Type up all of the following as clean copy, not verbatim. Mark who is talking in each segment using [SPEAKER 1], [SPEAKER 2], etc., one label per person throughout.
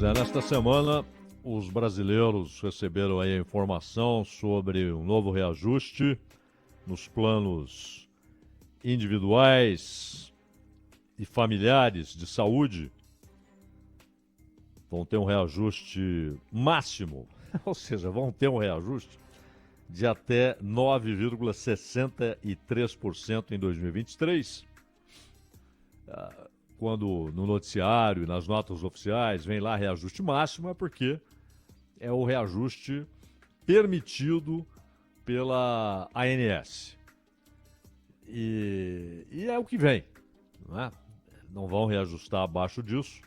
[SPEAKER 1] Pois é, nesta semana os brasileiros receberam aí a informação sobre um novo reajuste nos planos individuais e familiares de saúde. Vão ter um reajuste máximo, ou seja, vão ter um reajuste de até 9,63% em 2023. Quando no noticiário e nas notas oficiais vem lá reajuste máximo, é porque é o reajuste permitido pela ANS. E é o que vem, não é? Não vão reajustar abaixo disso,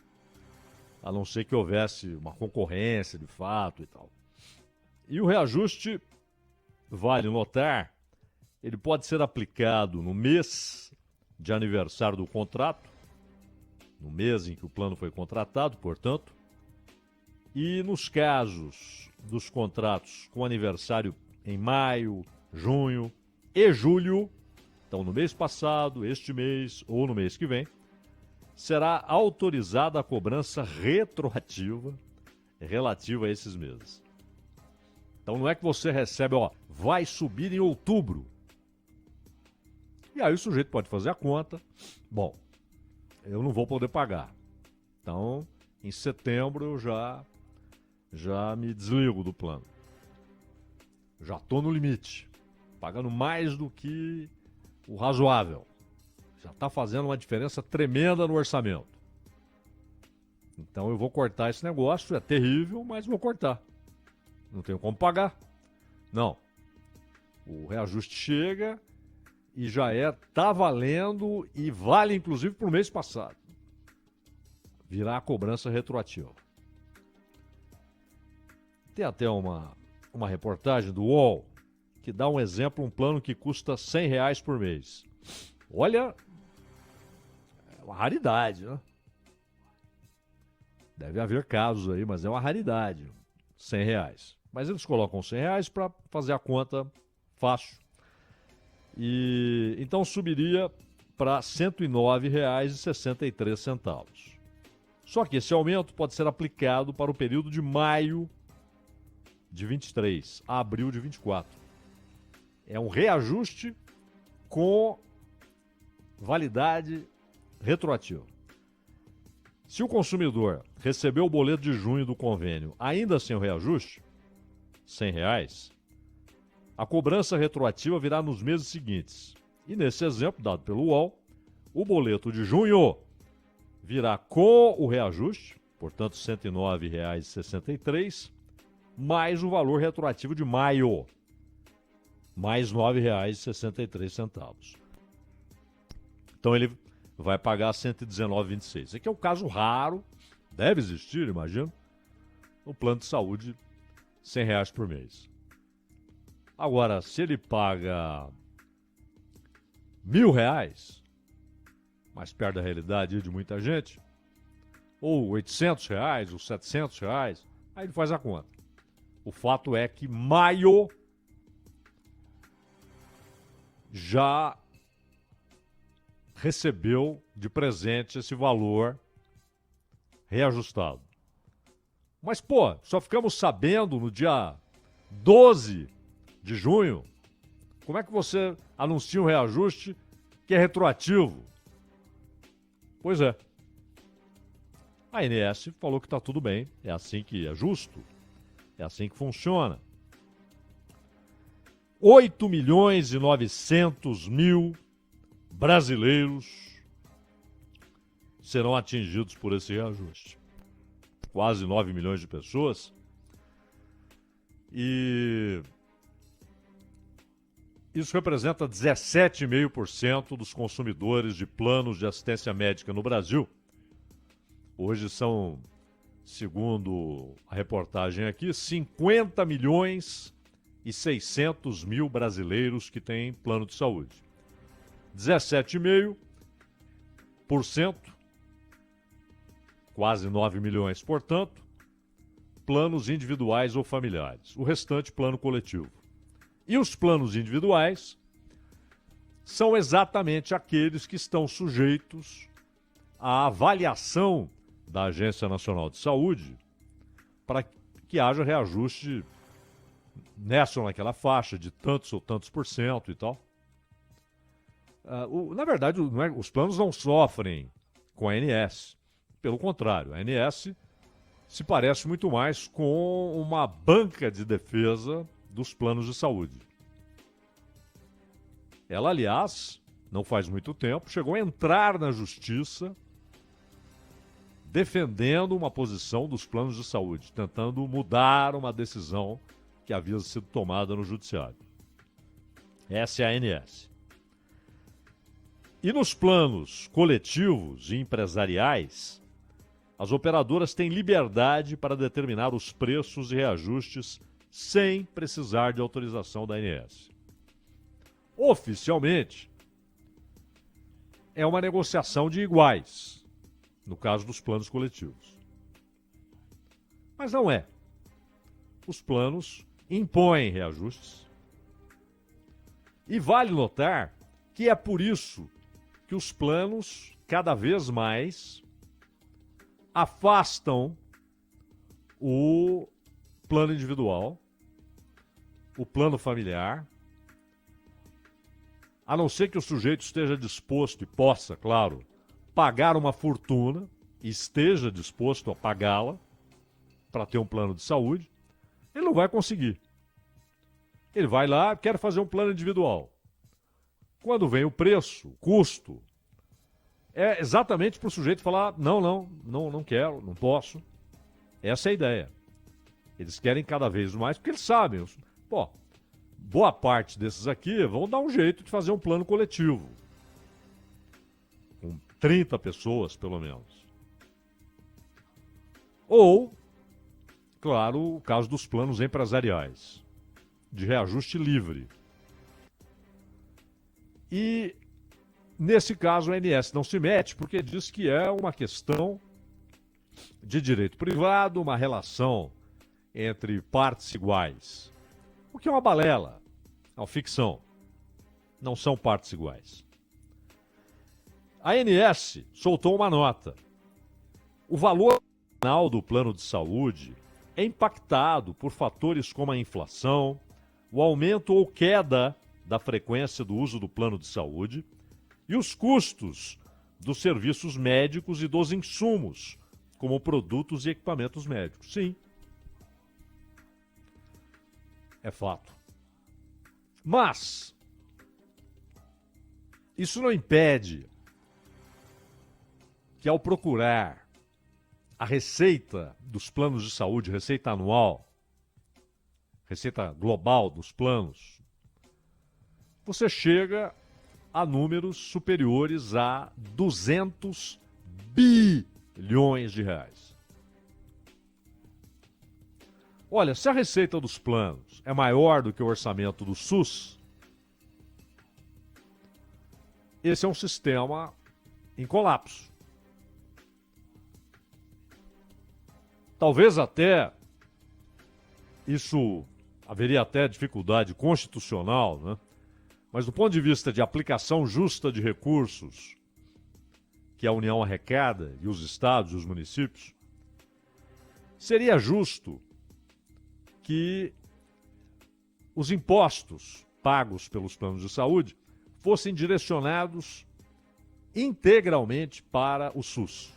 [SPEAKER 1] a não ser que houvesse uma concorrência de fato e tal. E o reajuste, vale notar, ele pode ser aplicado no mês de aniversário do contrato, no mês em que o plano foi contratado, portanto, e nos casos dos contratos com aniversário em maio, junho e julho, então no mês passado, este mês ou no mês que vem, será autorizada a cobrança retroativa relativa a esses meses. Então não é que você recebe, vai subir em outubro. E aí o sujeito pode fazer a conta. Bom, eu não vou poder pagar. Então, em setembro eu já me desligo do plano. Já estou no limite, pagando mais do que o razoável. Já está fazendo uma diferença tremenda no orçamento. Então eu vou cortar esse negócio, é terrível, mas vou cortar. Não tenho como pagar. Não. O reajuste chega e tá valendo e vale inclusive para o mês passado. Virá a cobrança retroativa. Tem até uma reportagem do UOL que dá um exemplo, um plano que custa R$100 por mês. Olha, é uma raridade, né? Deve haver casos aí, mas é uma raridade. R$100. Mas eles colocam R$100 para fazer a conta fácil. E então subiria para R$ 109,63. Só que esse aumento pode ser aplicado para o período de maio de 23 a abril de 24. É um reajuste com validade retroativa. Se o consumidor recebeu o boleto de junho do convênio ainda sem o reajuste, R$100, a cobrança retroativa virá nos meses seguintes. E nesse exemplo dado pelo UOL, o boleto de junho virá com o reajuste, portanto R$ 109,63, mais o valor retroativo de maio, mais R$ 9,63. Então ele vai pagar R$ 119,26. Esse aqui é um caso raro, deve existir, imagino, no plano de saúde, R$100 por mês. Agora, se ele paga R$1.000, mais perto da realidade de muita gente, ou R$800, ou R$700, aí ele faz a conta. O fato é que maio já recebeu de presente esse valor reajustado. Mas, só ficamos sabendo no dia 12 de junho. Como é que você anuncia um reajuste que é retroativo? Pois é. A ANS falou que está tudo bem, é assim que é justo, é assim que funciona. 8.900.000 brasileiros serão atingidos por esse reajuste. Quase 9 milhões de pessoas. E isso representa 17,5% dos consumidores de planos de assistência médica no Brasil. Hoje são, segundo a reportagem aqui, 50.600.000 brasileiros que têm plano de saúde. 17,5%, quase 9 milhões, portanto, planos individuais ou familiares. O restante, plano coletivo. E os planos individuais são exatamente aqueles que estão sujeitos à avaliação da Agência Nacional de Saúde para que haja reajuste nessa ou naquela faixa de tantos ou tantos por cento e tal. Na verdade, os planos não sofrem com a ANS. Pelo contrário, a ANS se parece muito mais com uma banca de defesa dos planos de saúde. Ela, aliás, não faz muito tempo, chegou a entrar na justiça defendendo uma posição dos planos de saúde, tentando mudar uma decisão que havia sido tomada no judiciário. Essa é a ANS. E nos planos coletivos e empresariais, as operadoras têm liberdade para determinar os preços e reajustes sem precisar de autorização da ANS. Oficialmente, é uma negociação de iguais, no caso dos planos coletivos. Mas não é. Os planos impõem reajustes. E vale notar que é por isso que os planos, cada vez mais, afastam o plano individual, o plano familiar, a não ser que o sujeito esteja disposto e possa, claro, pagar uma fortuna, e esteja disposto a pagá-la para ter um plano de saúde, ele não vai conseguir. Ele vai lá, quer fazer um plano individual. Quando vem o preço, o custo, é exatamente para o sujeito falar, não quero, não posso. Essa é a ideia. Eles querem cada vez mais, porque eles sabem, boa parte desses aqui vão dar um jeito de fazer um plano coletivo. Com 30 pessoas, pelo menos. Ou, claro, o caso dos planos empresariais, de reajuste livre. E, nesse caso, a ANS não se mete, porque diz que é uma questão de direito privado, uma relação entre partes iguais. O que é uma balela, é uma ficção. Não são partes iguais. A ANS soltou uma nota. O valor final do plano de saúde é impactado por fatores como a inflação, o aumento ou queda da frequência do uso do plano de saúde e os custos dos serviços médicos e dos insumos, como produtos e equipamentos médicos. Sim. É fato. Mas isso não impede que, ao procurar a receita dos planos de saúde, receita anual, receita global dos planos, você chega a números superiores a 200 bilhões de reais. Olha, se a receita dos planos é maior do que o orçamento do SUS, esse é um sistema em colapso. Talvez até isso haveria até dificuldade constitucional, né? Mas do ponto de vista de aplicação justa de recursos que a União arrecada, e os estados e os municípios, seria justo que os impostos pagos pelos planos de saúde fossem direcionados integralmente para o SUS.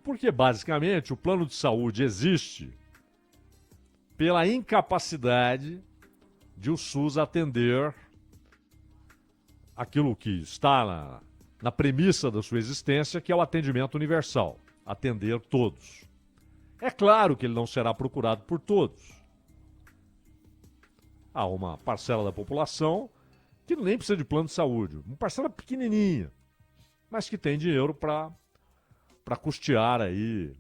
[SPEAKER 1] Porque, basicamente, o plano de saúde existe pela incapacidade de o SUS atender aquilo que está na premissa da sua existência, que é o atendimento universal, atender todos. É claro que ele não será procurado por todos. Há uma parcela da população que nem precisa de plano de saúde, uma parcela pequenininha, mas que tem dinheiro para custear aí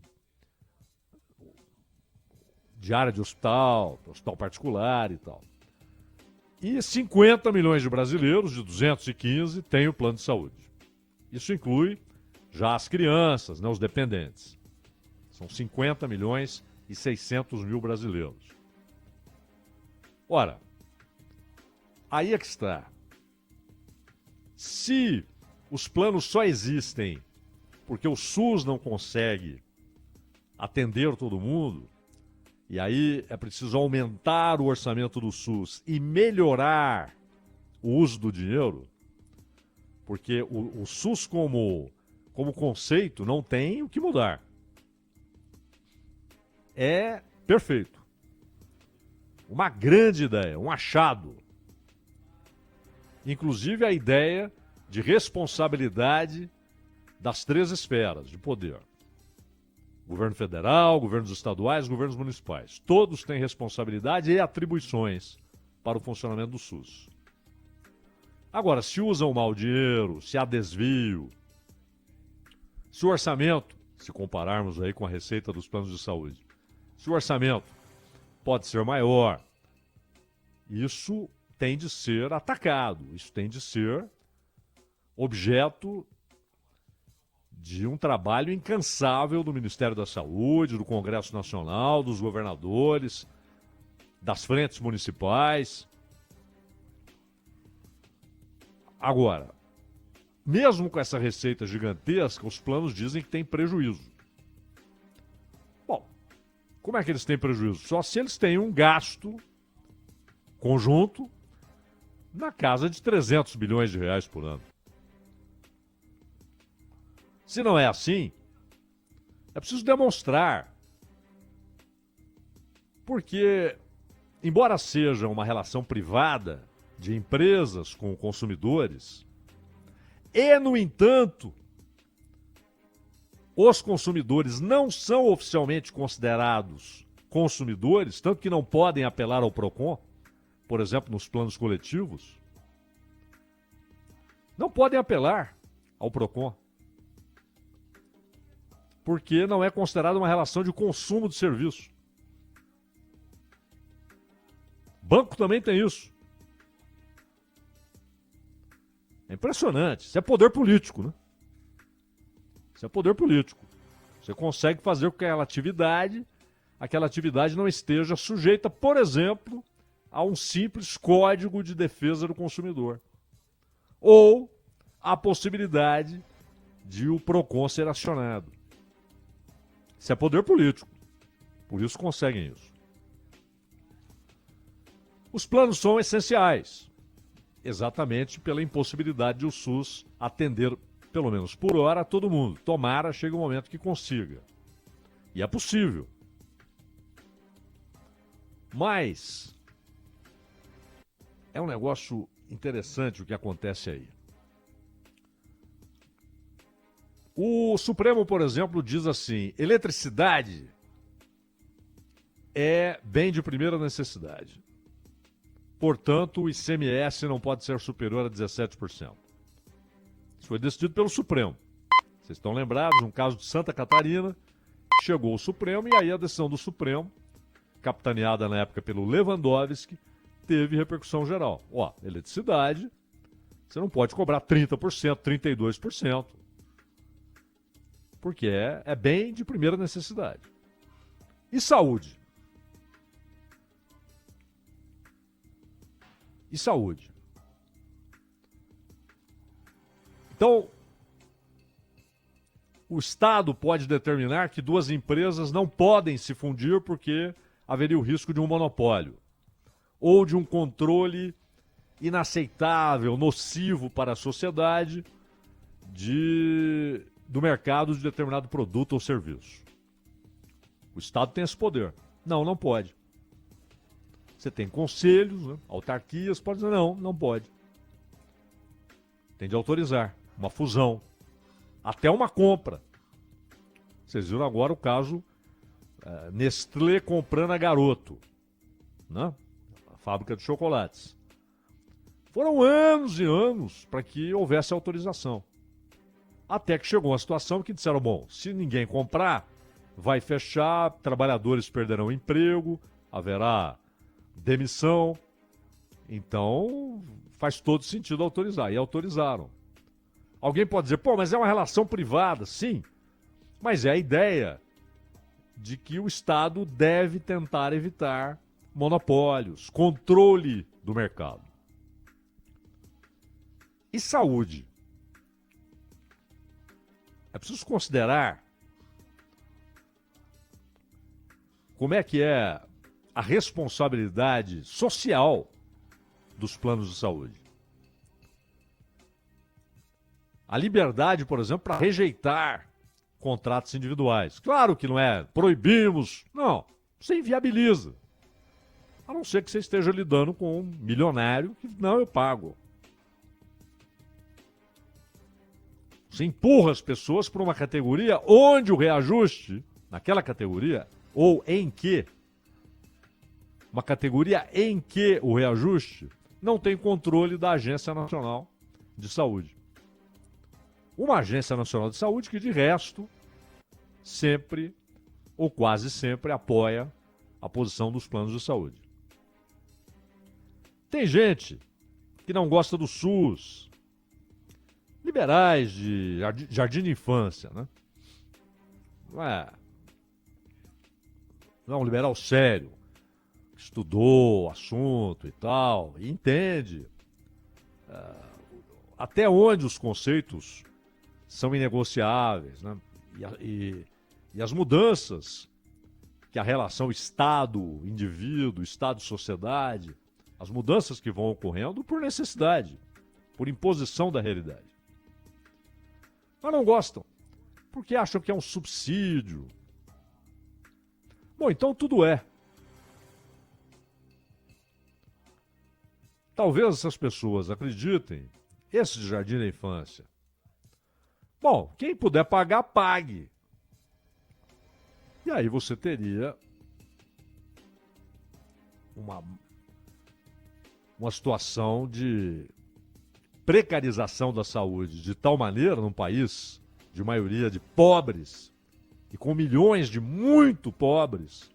[SPEAKER 1] diária de hospital particular e tal. E 50 milhões de brasileiros, de 215, têm o plano de saúde. Isso inclui já as crianças, né, os dependentes. São 50 milhões e 600 mil brasileiros. Ora, aí é que está. Se os planos só existem porque o SUS não consegue atender todo mundo, e aí é preciso aumentar o orçamento do SUS e melhorar o uso do dinheiro, porque o SUS como conceito não tem o que mudar. É perfeito. Uma grande ideia, um achado. Inclusive a ideia de responsabilidade das três esferas de poder. Governo federal, governos estaduais, governos municipais. Todos têm responsabilidade e atribuições para o funcionamento do SUS. Agora, se usam mal dinheiro, se há desvio, se o orçamento, se compararmos aí com a receita dos planos de saúde, se o orçamento pode ser maior, isso tem de ser atacado, isso tem de ser objeto de um trabalho incansável do Ministério da Saúde, do Congresso Nacional, dos governadores, das frentes municipais. Agora, mesmo com essa receita gigantesca, os planos dizem que tem prejuízo. Bom, como é que eles têm prejuízo? Só se eles têm um gasto conjunto na casa de 300 bilhões de reais por ano. Se não é assim, é preciso demonstrar. Porque, embora seja uma relação privada de empresas com consumidores, e, no entanto, os consumidores não são oficialmente considerados consumidores, tanto que não podem apelar ao PROCON, por exemplo, nos planos coletivos, não podem apelar ao PROCON, porque não é considerada uma relação de consumo de serviço. Banco também tem isso. É impressionante. Isso é poder político, né? Isso é poder político. Você consegue fazer com que aquela atividade não esteja sujeita, por exemplo, a um simples código de defesa do consumidor. Ou a possibilidade de o PROCON ser acionado. Isso é poder político. Por isso conseguem isso. Os planos são essenciais. Exatamente pela impossibilidade de o SUS atender, pelo menos por hora, a todo mundo. Tomara, chega um momento que consiga. E é possível. Mas é um negócio interessante o que acontece aí. O Supremo, por exemplo, diz assim: eletricidade é bem de primeira necessidade. Portanto, o ICMS não pode ser superior a 17%. Isso foi decidido pelo Supremo. Vocês estão lembrados, um caso de Santa Catarina, chegou o Supremo e aí a decisão do Supremo, capitaneada na época pelo Lewandowski, teve repercussão geral. Ó, eletricidade, você não pode cobrar 30%, 32%. Porque é bem de primeira necessidade. E saúde? E saúde? Então, o Estado pode determinar que duas empresas não podem se fundir porque haveria o risco de um monopólio ou de um controle inaceitável, nocivo para a sociedade do mercado de determinado produto ou serviço. O Estado tem esse poder. Não pode. Você tem conselhos, né, autarquias, pode dizer não pode. Tem de autorizar uma fusão, até uma compra. Vocês viram agora o caso Nestlé comprando a Garoto, né? A fábrica de chocolates. Foram anos e anos para que houvesse autorização. Até que chegou uma situação que disseram, bom, se ninguém comprar, vai fechar, trabalhadores perderão emprego, haverá demissão. Então, faz todo sentido autorizar. E autorizaram. Alguém pode dizer, pô, mas é uma relação privada. Sim, mas é a ideia de que o Estado deve tentar evitar monopólios, controle do mercado. E saúde? É preciso considerar como é que é a responsabilidade social dos planos de saúde. A liberdade, por exemplo, para rejeitar contratos individuais. Claro que não é proibimos, não, você inviabiliza. A não ser que você esteja lidando com um milionário que não, eu pago. Você empurra as pessoas para uma categoria onde o reajuste, naquela categoria, ou em que, uma categoria em que o reajuste não tem controle da Agência Nacional de Saúde. Uma Agência Nacional de Saúde que, de resto, sempre, ou quase sempre, apoia a posição dos planos de saúde. Tem gente que não gosta do SUS, liberais de jardim de infância, né? Não é um liberal sério, estudou o assunto e tal, e entende até onde os conceitos são inegociáveis, né? E as mudanças que a relação Estado-indivíduo, Estado-sociedade, as mudanças que vão ocorrendo por necessidade, por imposição da realidade. Mas não gostam, porque acham que é um subsídio. Bom, então tudo é. Talvez essas pessoas acreditem, esse de jardim da infância. Bom, quem puder pagar, pague. E aí você teria uma situação de precarização da saúde de tal maneira num país de maioria de pobres e com milhões de muito pobres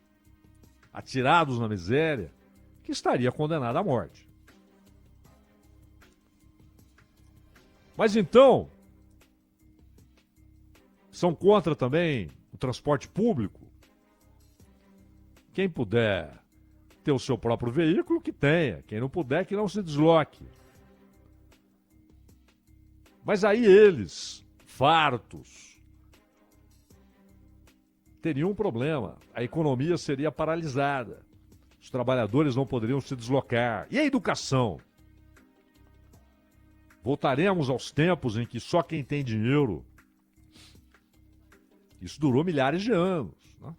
[SPEAKER 1] atirados na miséria, que estaria condenado à morte. Mas então, são contra também o transporte público. Quem puder ter o seu próprio veículo, que tenha. Quem não puder, que não se desloque. Mas aí eles, fartos, teriam um problema. A economia seria paralisada. Os trabalhadores não poderiam se deslocar. E a educação? Voltaremos aos tempos em que só quem tem dinheiro. Isso durou milhares de anos. Né?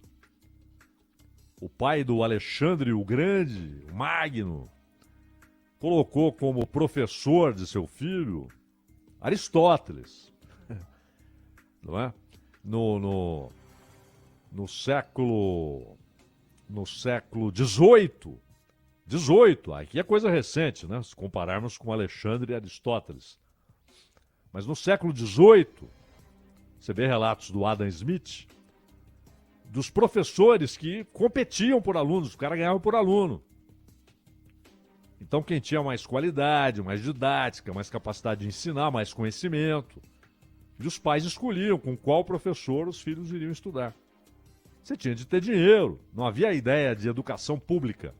[SPEAKER 1] O pai do Alexandre o Grande, o Magno, colocou como professor de seu filho Aristóteles. Não é? No século XVIII. 18, aqui é coisa recente, né? Se compararmos com Alexandre e Aristóteles. Mas no século XVIII, você vê relatos do Adam Smith, dos professores que competiam por alunos, o cara ganhava por aluno. Então quem tinha mais qualidade, mais didática, mais capacidade de ensinar, mais conhecimento, e os pais escolhiam com qual professor os filhos iriam estudar. Você tinha de ter dinheiro, não havia a ideia de educação pública.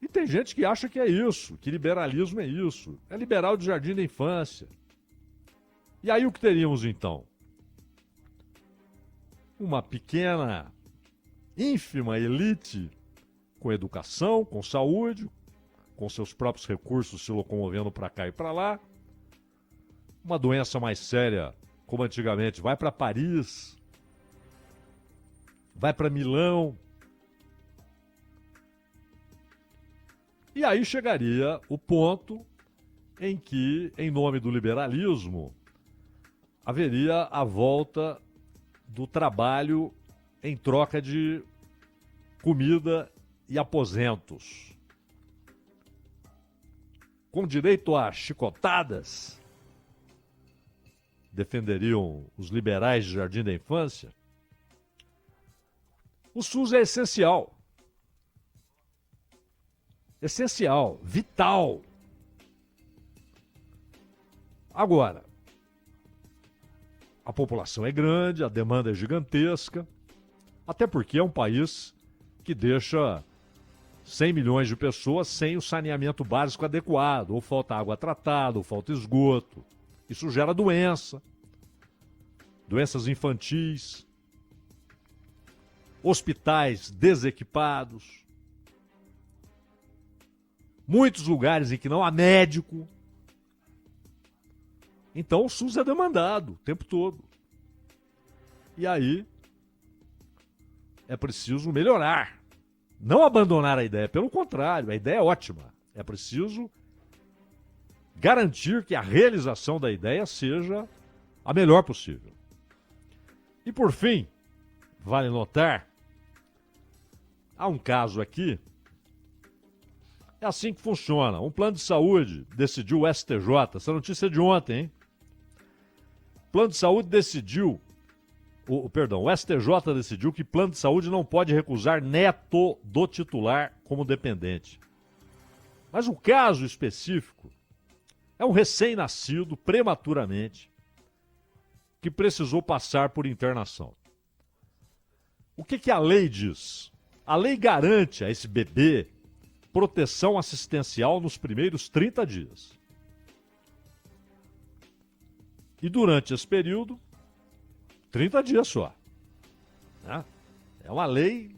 [SPEAKER 1] E tem gente que acha que é isso, que liberalismo é isso. É liberal de jardim da infância. E aí o que teríamos então? Uma pequena, ínfima elite com educação, com saúde, com seus próprios recursos se locomovendo para cá e para lá. Uma doença mais séria, como antigamente, vai para Paris, vai para Milão. E aí chegaria o ponto em que, em nome do liberalismo, haveria a volta do trabalho em troca de comida e aposentos. Com direito a chicotadas, defenderiam os liberais de jardim da infância. O SUS é essencial. Essencial, vital. Agora, a população é grande, a demanda é gigantesca, até porque é um país que deixa 100 milhões de pessoas sem o saneamento básico adequado, ou falta água tratada, ou falta esgoto. Isso gera doenças infantis. hospitais desequipados, muitos lugares em que não há médico. Então o SUS é demandado o tempo todo. E aí é preciso melhorar. Não abandonar a ideia, pelo contrário, a ideia é ótima. É preciso garantir que a realização da ideia seja a melhor possível. E por fim, vale notar, há um caso aqui, é assim que funciona. Um plano de saúde decidiu o STJ, essa notícia é de ontem, hein? O plano de saúde decidiu, o STJ decidiu que plano de saúde não pode recusar neto do titular como dependente. Mas o caso específico é um recém-nascido, prematuramente, que precisou passar por internação. O que a lei diz? A lei garante a esse bebê proteção assistencial nos primeiros 30 dias. E durante esse período, 30 dias só. Né? É uma lei